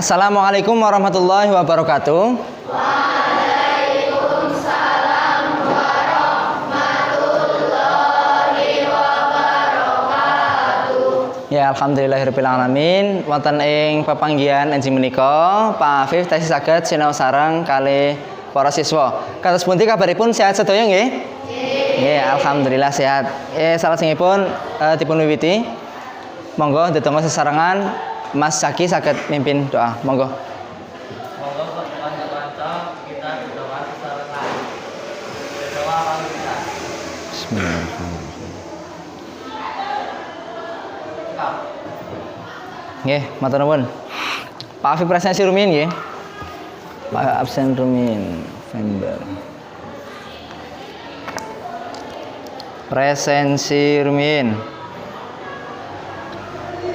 Assalamualaikum warahmatullahi wabarakatuh. Waalaikumsalam warahmatullahi wabarakatuh. Ya, alhamdulillahirabbil alamin. Wonten ing pepanggihan enjing menika, Pak Afif tasih saged sinau sareng kalih para siswa. Kados pundi kabaripun, sehat sedaya nggih? Nggih, alhamdulillah sehat. Salajengipun dipun wiwiti. Monggo ndedonga sesarengan Mas Zaki saged mimpin doa. Monggo. Monggo kanca-kanca kita berdoa sesarengan. Berdoa kalau kita. Bismillahirrahmanirrahim. Nggih, matur nuwun. Pak Afif presensi rumiyin nggih. Pak absen rumiyin November. Presensi rumiyin.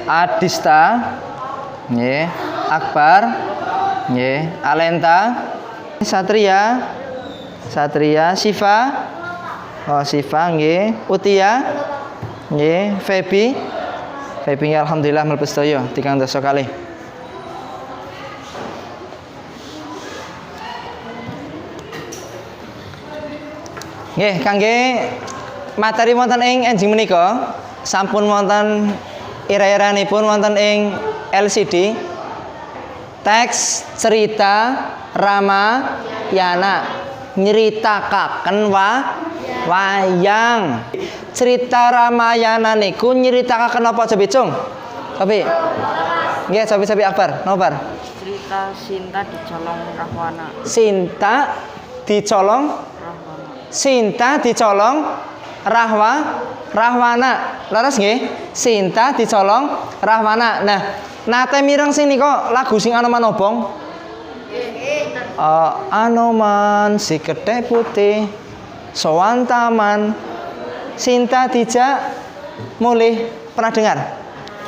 Adista, nggih, Akbar, nggih, Alenta, Satria, Siva, Siva, nggih, Utia, nggih, Febi, alhamdulillah mlebu sedaya 3 dasa kalih. Nggih, kangge materi wonten ing enjing menika sampun wonten ira-iranipun wonten ing LCD teks cerita Ramayana nyeritakaken wayang. Cerita Ramayana niku nyeritakaken apa coba cung? Tapi nggih coba Akbar, napa? Cerita Sinta dicolong Rahwana. Sinta dicolong Rahwana. Laras nggih? Sinta dicolong Rahwana. Nah, nate mireng sing nika lagu sing Anoman Obong. Anoman si kethek putih sowan taman Sinta dijak mulih. Pernah dengar?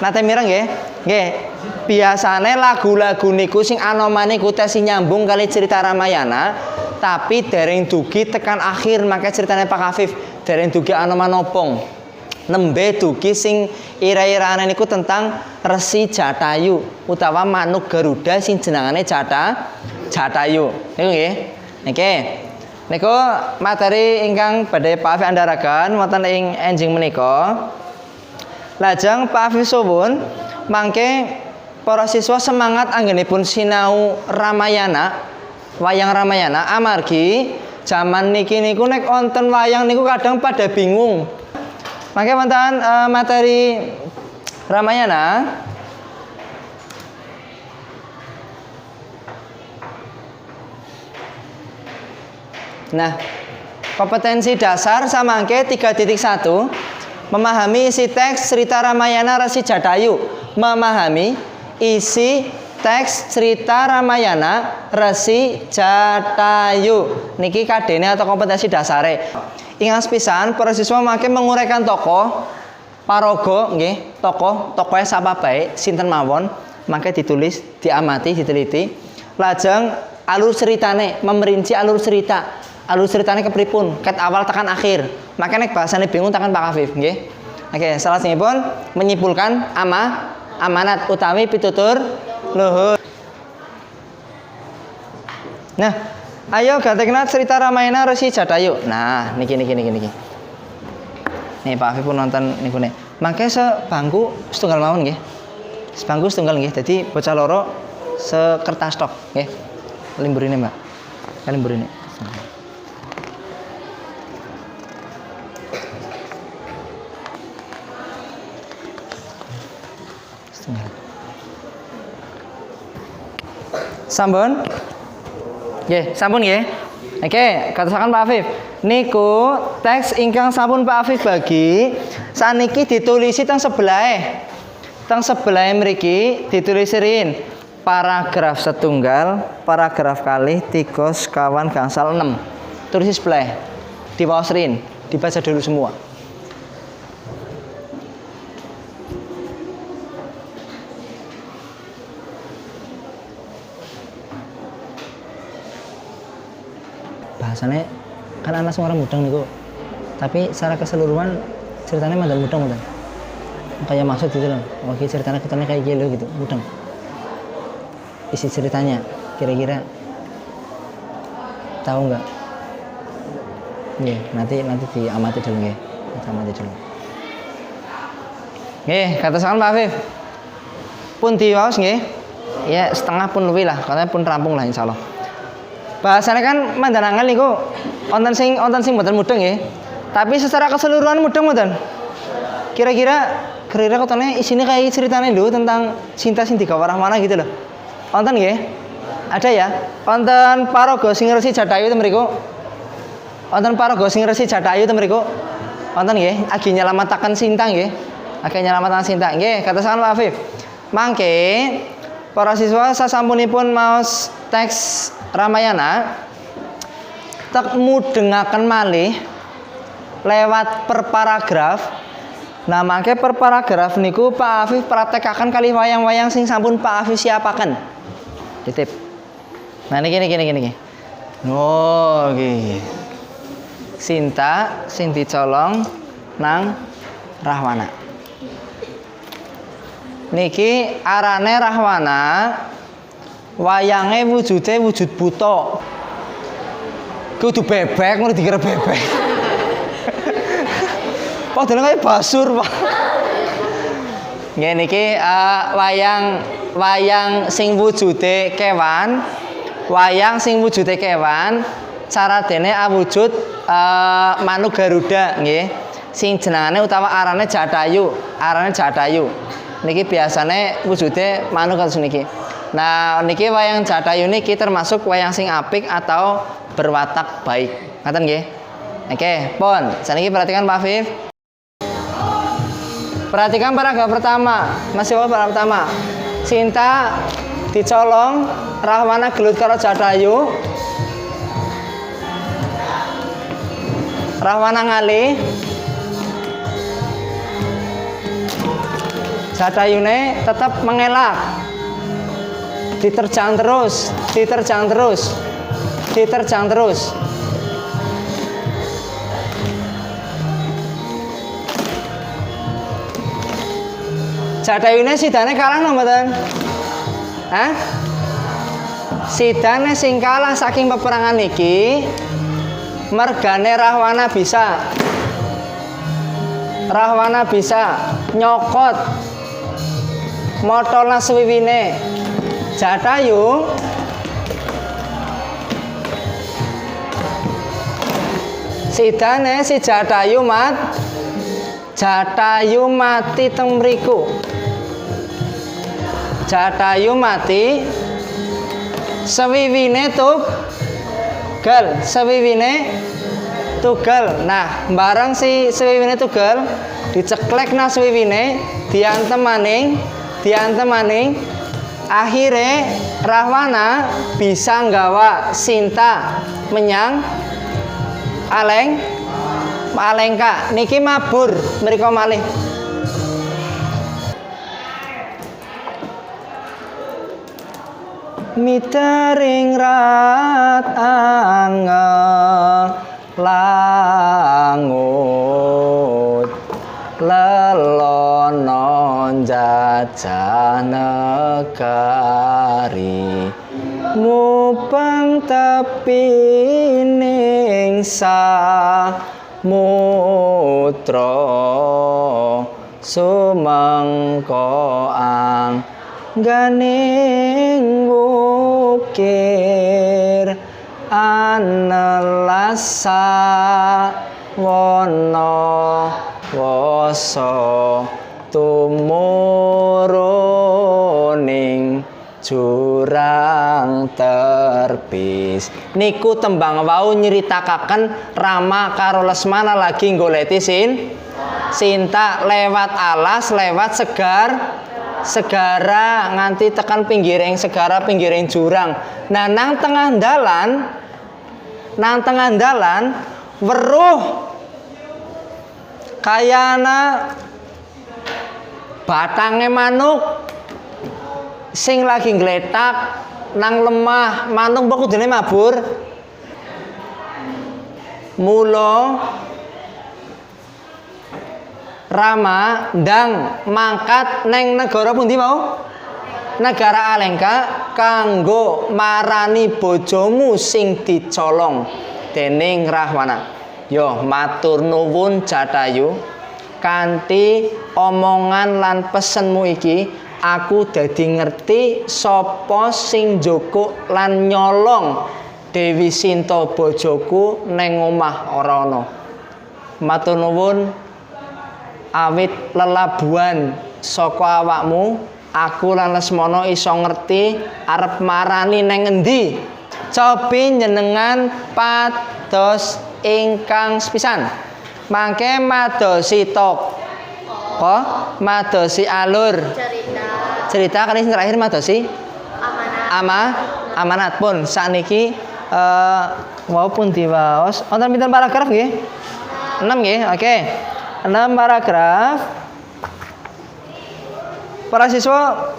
Nate mireng nggih? Nggih. Biasane lagu-lagu niku sing Anoman niku tesi nyambung kali cerita Ramayana, tapi dereng dugi tekan akhir, makanya ceritanya Pak Afif dereng dugi Anoman Obong. Nembe dugi sing ira-irane niku tentang Resi Jatayu utawa manuk Garuda sing jenengane Jatayu. Niku nggih. Niki. Niku materi ingkang badhe Pak Afif andharaken wonten ing enjing menika. Lajeng Pak Afif suwun mangke para siswa semangat anggenipun sinau Ramayana, wayang Ramayana amargi jaman niki niku nek wonten wayang niku kadang pada bingung. Maka wonten materi Ramayana. Nah, kompetensi dasar samangke 3.1 memahami isi teks cerita Ramayana Resi Jatayu. Memahami isi teks cerita Ramayana Resi Jatayu. Niki kadene atau kompetensi dasare. Ingat pisan para siswa makin menguraikan tokoh paraga nggih, tokohe sapa bae sinten mawon, mangke ditulis, diamati, diteliti. Lajeng alur ceritane, memerinci alur cerita. Alur ceritane kepripun, ket awal tekan akhir. Maka nek bahasane bingung tekan Pak Afif nggih. Oke, salajengipun menyimpulkan amanat utawi pitutur luhur. Nah, ayo gatekna cerita Ramayana Resi Jatayu. Nah, niki. Nih Pak Afif pun nonton niku nih. Mangke sebangku setunggal mawon nggih. Sebangku setunggal nggih. Dadi bocah loro sekertas tok nggih. Limburine, Mbak. Limburine. Sampun? Nggih, sampun nggih. Oke, katakan Pak Afif. Niku teks ingkang sampun Pak Afif bagi saniki ditulisi teng sebelahe. Teng sebelahe mriki ditulisin paragraf setunggal, paragraf kalih 3 sekawan gangsal 6. Tulis sebelah. Diwaosrin, dibaca dulu semua. Bahasanya kan anak semua orang mudeng niku. Tapi secara keseluruhan ceritanya mandan mudeng. Kayak maksud gitu loh. Oke, ceritanya ketanya kayak gini gitu, mudeng. isi ceritanya? Kira-kira tahu nggak? Iya, nanti diamati dulu nggih. Amati dulu. Nggih, kata salam Pak Afif. Pun diwaos nggih. Ya setengah pun lebih lah, katanya pun rampung lah insyaallah. Bahasanya kan mandanangan niku wonten sing mboten mudeng nggih. Tapi secara keseluruhan mudeng mboten? Kira-kira katanya isinya kayak ceritanya dulu tentang cinta sing digawa Rahwana gitu loh. Wonten nggih? Ada ya? Wonten paraga sing Resi Jatayu ten mriku. Wonten paraga sing Resi Jatayu ten mriku. Wonten nggih, agi nyelamataken Sinta nggih. Agi nyelamataken Sinta nggih, katasan Pak Afif. Mangke para siswa sasampunipun maos teks Ramayana tek mudengaken malih lewat per paragraf. Nah, mangke per paragraf niku Pak Afif praktekaken kali wayang-wayang sing sampun Pak Afif siapaken. Titip. Nah, niki. Oh, nggih. Sinta sing dicolong nang Rahwana. Niki arane Rahwana, wayange wujude wujud buta. Kudu bebek, ngono dikira bebek. Padahal kaya basur, Pak. Nggih niki wayang sing wujude kewan, cara dene awujud manuk Garuda nggih. Sing jenengane utawa arane Jatayu. Niki biasane wujude manuk kados niki. Nah, niki wayang Jatayu niki termasuk wayang sing apik atau berwatak baik. Ngaten nggih? Oke, pun. Saniki perhatikan Pak Afif. Perhatikan paragraf pertama. Masih paragraf pertama. Sinta dicolong, Rahwana gelut karo Jatayu. Rahwana ngalih. Jatayune tetap mengelak. Diterjang terus. Jatayune sidane kalah napa mboten? Hah? Sidane sing kalah saking peperangan niki mergane Rahwana bisa nyokot motolna suwiwine Jatayu. Sidane si Jatayu mati teng mriku. Jatayu mati, sewiwine tugel. Nah, barang si sewiwine tugel diceklekna sewiwine, diantem maning. Akhire Rahwana bisa nggawa Sinta menyang Alengka. Niki mabur mriko malih. Mitering rat langut lelonon jajah negari mupang tepi ning samudra sumengko angganing wukir anelasa wana wasa tumuruning jurang terbis. Niku tembang wau nyeritakaken Rama karo Lesmana lagi goleti Sinta lewat alas, lewat segara nganti tekan pinggiring segara, pinggiring jurang. Nah, nang tengah dalan weruh kayana batange manuk sing lagi ngletak nang lemah. Manuk mbok kudune mabur. Mula Rama ndang mangkat neng negara pundi mau? Negara Alengka kanggo marani bojomu sing dicolong dening Rahwana. Yo matur nuwun Jatayu, kanthi omongan lan pesenmu iki aku dadi ngerti sapa sing njukuk lan nyolong Dewi Sinta bojoku neng omah ora ana. Matur nuwun awit lelabuhan saka awakmu, aku lan Lesmana iso ngerti arep marani neng endi. Cobi njenengan pados ingkang sepisan. Mangke madosi toko, madosi alur. Cerita kali sing terakhir madosi amanat pun sakniki walaupun diwaos wonten pinten paragraf nggih? 6 nggih. Oke. 6 paragraf. Para siswa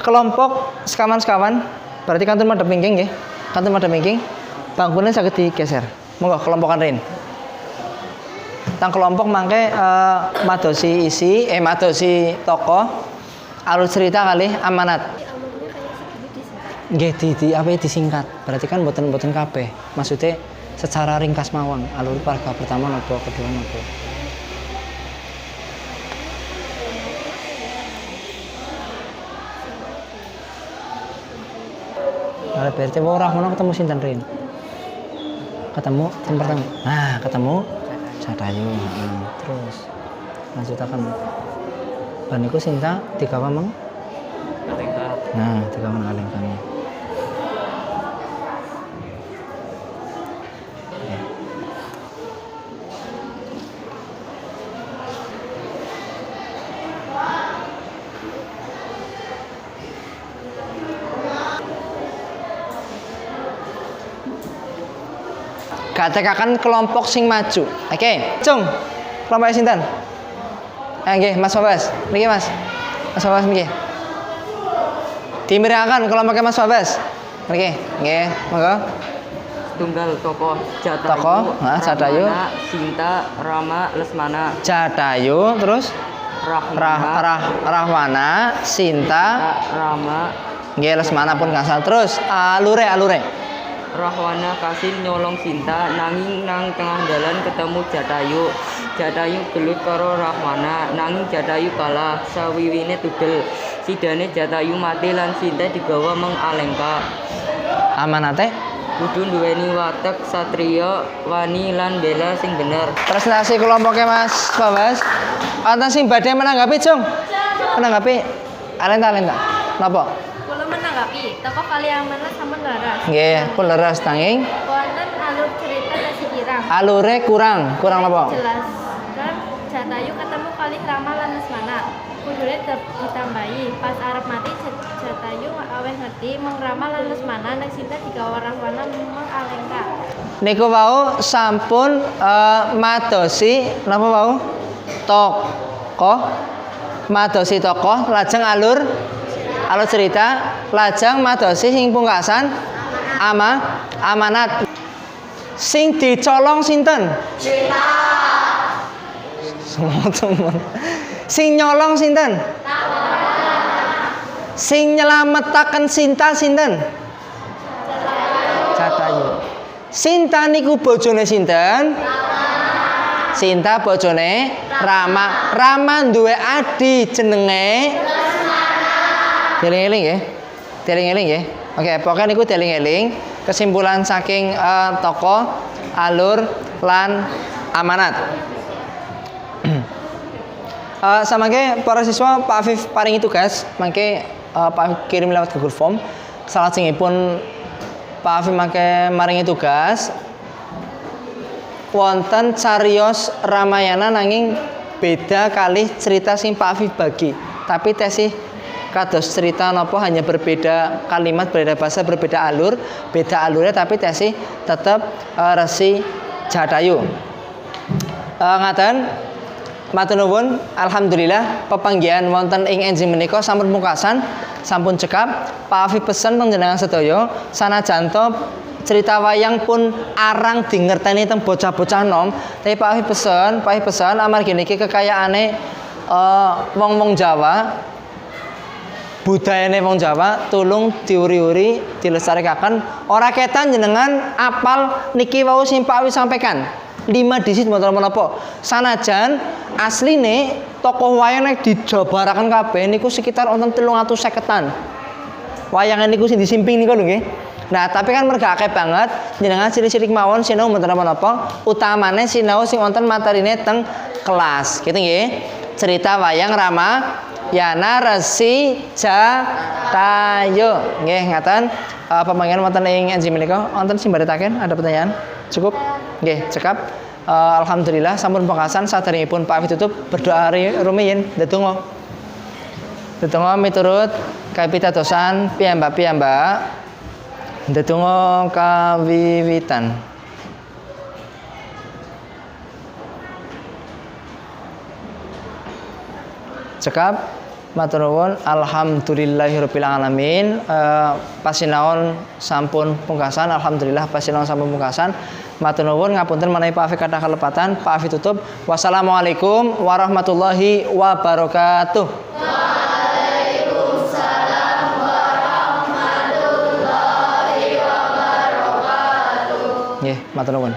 kelompok sekawan-sekawan, berarti kantun madhep mingking nggih. Kantun madhep mingking. Bangkune saged digeser. Monggo kelompokan rin. Tang kelompok mangke madosi madosi tokoh alur cerita kali amanat. Nggih di apa disingkat. Berarti kan mboten kabeh. Maksudnya secara ringkas mawon. Alur paragraf pertama napa, kedua napa. Kalau berarti Rahwana ketemu sinten rin? Ketemu yang pertama. Nah, ketemu Jatayu. Terus lanjutaken. Lan niku Sinta digawa meng Alengka. Nah, digawa alengkane. Gatekaken kelompok sing maju. Oke, Cung. Kelompok sinten? Nggih, Mas Fabas. Niki Mas. Mas Fabas niki. Dimirakaken kelompoknya Mas Fabas. Niki, nggih, monggo. Tunggal tokoh Jatayu, Tokoh, Jatayu, Rahwana, Sinta, Rama, Lesmana. Jatayu, terus Rahwana, Sinta, Rama, nggih Lesmana pun kasal. Terus alure. Rahwana kasil nyolong Sinta, nanging nang tengah dalan ketemu Jatayu. Jatayu gelut karo Rahwana, nanging Jatayu kalah. Sawiwine tugel, sidane Jatayu mati lan Sinta digawa meng Alengka. Amanate kudu duweni watek satriya, wani lan bela sing bener. Presentasi kelompoknya Mas Fabas. Wonten sing badhe menanggapi, Cung? Menanggapi alenta. Napa? Kula menanggapi tokoh kali amanat sampun laras. Nggih, pun leres tanging Wonten alur cerita tasih kirang. alure kurang napa? Jelaskan Jatayu ketemu kali Rama lan Lesmana. Kudune ditambahi pas arep mati Jatayu aweh ngerti mung Rama lan Lesmana nang Sinta digawa Rahwana mung Alengka. Niku wau sampun madosi napa wau? Madosi tokoh lajeng alur cerita lajeng madosi sing pungkasan amanat. Sing dicolong sinten? Sinta. Sing nyolong sinten? Sing nyelametaken Sinta sinten? Jatayu. Sinta niku bojone sinten? Sinta bojone Rama. Rama duwe adi jenenge Deling-eling nggih. Deling-eling nggih. Oke, pokoknya niku deling-eling kesimpulan saking tokoh alur lan amanat. Samangke para siswa Pak Afif paringi tugas, mangke Pak Afif kirim lewat Google Form. Salajengipun Pak Afif mangke maringi tugas wonten cariyos Ramayana nanging beda kalih cerita sing Pak Afif bagi. Tapi tesih kados cerita napa hanya berbeda kalimat, berbeda bahasa, berbeda alur, beda alurnya tapi tesih tetap Resi Jatayu. Ngaten matur nuwun, alhamdulillah pepanggihan wonten ing enjing menika sampun pungkasan, sampun cekap. Pak Afif pesen panjenengan sedaya sanajan to cerita wayang pun arang dingerteni teng bocah-bocah nom, tapi Pak Afif pesen amargi niki kekayaane wong-wong Jawa budayane wong Jawa tulung diuri-uri dilestarikaken ora ketan jenengan apal niki wau sing Pak Wi sampaikan 5 disit mboten menapa sanajan asline tokoh wayang nek dijabaraken kabeh niku sekitar wonten 350-an wayangan niku sing disimping niku lho nggih. Nah, tapi kan merga akeh banget jenengan sirik-sirik mawon sinau mboten napa-napa, utamane sinau sing wonten materine teng kelas. Gitu nggih. Cerita wayang Ramayana Resi Jatayu. Nggih, ngaten. Pemanggilan wonten ing enjing menika wonten sing baretaken ada pertanyaan? Cukup? Nggih, cekap. Alhamdulillah sampun pungkasan saderengipun Pak ditutup berdoa rumiyin ndedonga. Ndedonga miturut kapitadosan piyambak-piyambak. Ndedonga kawiwitan. Cekap matur nuwun alhamdulillahirabbil alamin. Pasinaon sampun pungkasan alhamdulillah pasinaon sampun pungkasan. Matur nuwun ngapunten menawi Pak Afif kathah kalepatan Pak Afif tutup. Wassalamualaikum warahmatullahi wabarakatuh. Nggih, matur nuwun.